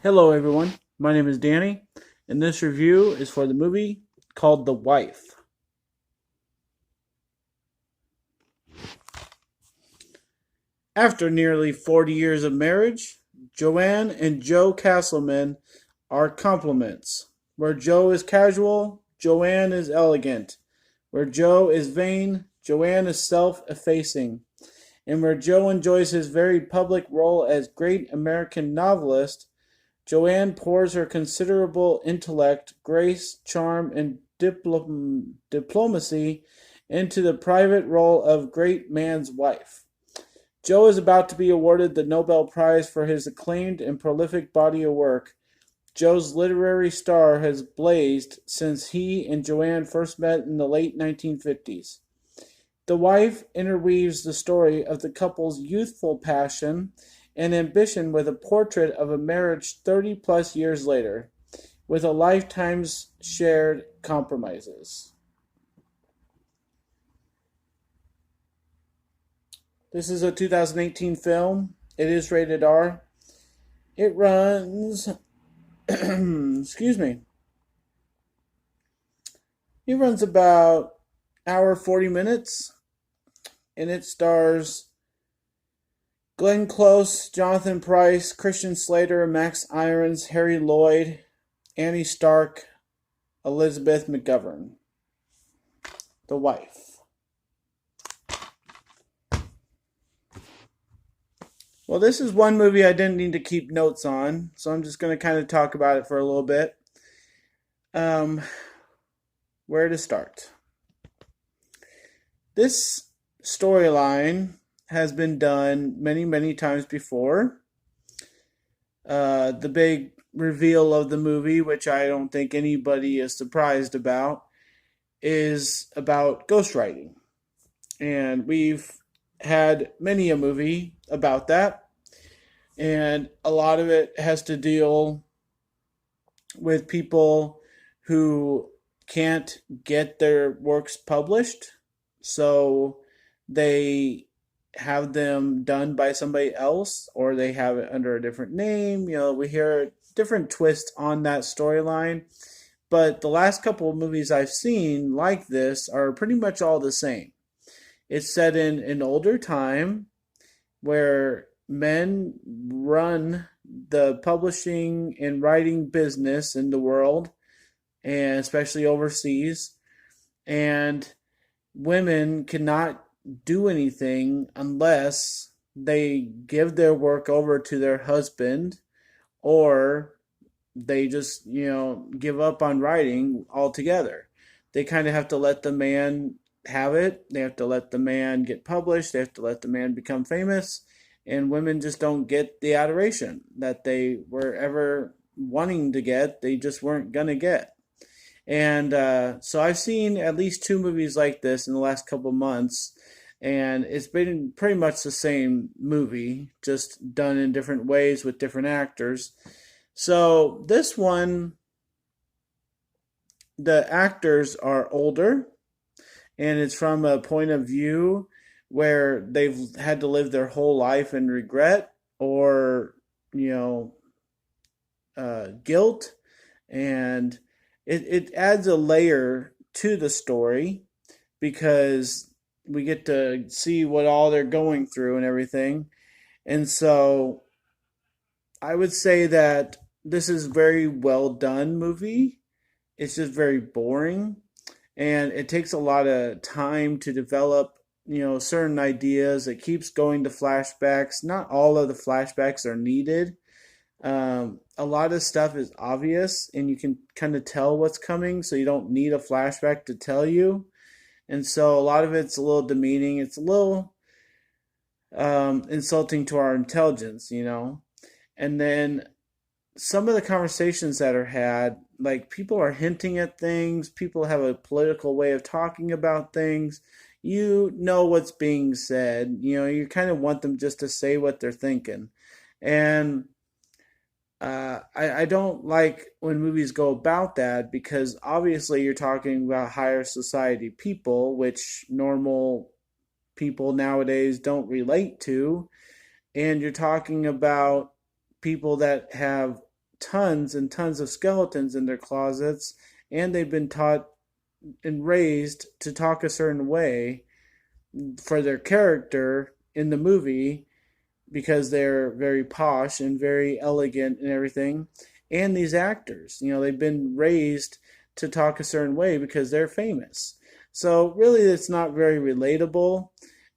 Hello, everyone. My name is Danny, and this review is for the movie called The Wife. After nearly 40 years of marriage, Joanne and Joe Castleman are complements. Where Joe is casual, Joanne is elegant. Where Joe is vain, Joanne is self effacing. And where Joe enjoys his very public role as great American novelist, Joanne pours her considerable intellect, grace, charm, and diplomacy into the private role of great man's wife. Joe is about to be awarded the Nobel Prize for his acclaimed and prolific body of work. Joe's literary star has blazed since he and Joanne first met in the late 1950s. The Wife interweaves the story of the couple's youthful passion and ambition with a portrait of a marriage 30 plus years later, with a lifetime's shared compromises. This is a 2018 film. It is rated R. It runs, excuse me, it runs about hour 40 minutes, and it stars Glenn Close, Jonathan Pryce, Christian Slater, Max Irons, Harry Lloyd, Annie Stark, Elizabeth McGovern. The Wife. Well, this is one movie I didn't need to keep notes on, so I'm just going to kind of talk about it for a little bit. Um, where to start? This storyline has been done many, many times before. The big reveal of the movie, which I don't think anybody is surprised about, is about ghostwriting. And we've had many a movie about that. And a lot of it has to deal with people who can't get their works published. So they have them done by somebody else, or they have it under a different name. We hear different twists on that storyline. But the last couple of movies I've seen like this are pretty much all the same. It's set in an older time where men run the publishing and writing business in the world, and especially overseas. And women cannot do anything unless they give their work over to their husband, or they just, give up on writing altogether. They kind of have to let the man have it. They have to let the man get published. They have to let the man become famous. And women just don't get the adoration that they were ever wanting to get. They just weren't going to get. And so I've seen at least two movies like this in the last couple months, and it's been pretty much the same movie, just done in different ways with different actors. So this one, the actors are older, and it's from a point of view where they've had to live their whole life in regret, or you know guilt, and it adds a layer to the story because we get to see what all they're going through and everything. And so I would say that this is a very well done movie. It's just very boring, and it takes a lot of time to develop, certain ideas. It keeps going to flashbacks. Not all of the flashbacks are needed. A lot of stuff is obvious, and you can kind of tell what's coming, so you don't need a flashback to tell you. And so a lot of it's a little demeaning. It's a little insulting to our intelligence. And then some of the conversations that are had, like, people are hinting at things, people have a political way of talking about things. You know what's being said. You kind of want them just to say what they're thinking. And I don't like when movies go about that, because obviously you're talking about higher society people, which normal people nowadays don't relate to. And you're talking about people that have tons and tons of skeletons in their closets, and they've been taught and raised to talk a certain way for their character in the movie because they're very posh and very elegant and everything. And these actors, they've been raised to talk a certain way because they're famous. So really, it's not very relatable.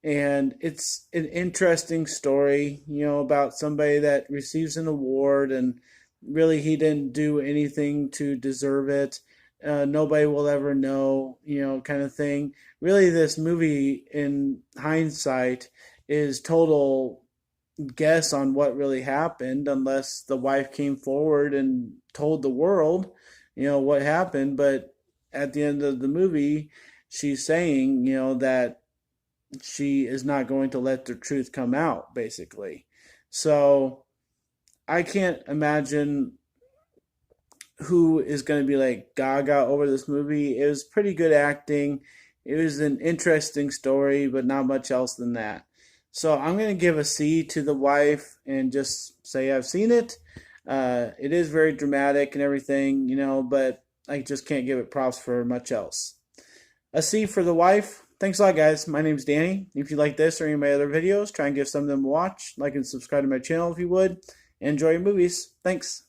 And it's an interesting story, about somebody that receives an award and really he didn't do anything to deserve it. Nobody will ever know, kind of thing. Really, this movie, in hindsight, is total guess on what really happened unless the wife came forward and told the world, what happened. But at the end of the movie, she's saying, that she is not going to let the truth come out, basically. So I can't imagine who is going to be like gaga over this movie. It was pretty good acting. It was an interesting story, but not much else than that. So I'm going to give a C to The Wife and just say I've seen it. It is very dramatic and everything, but I just can't give it props for much else. A C for The Wife. Thanks a lot, guys. My name's Danny. If you like this or any of my other videos, try and give some of them a watch. Like and subscribe to my channel if you would. And enjoy your movies. Thanks.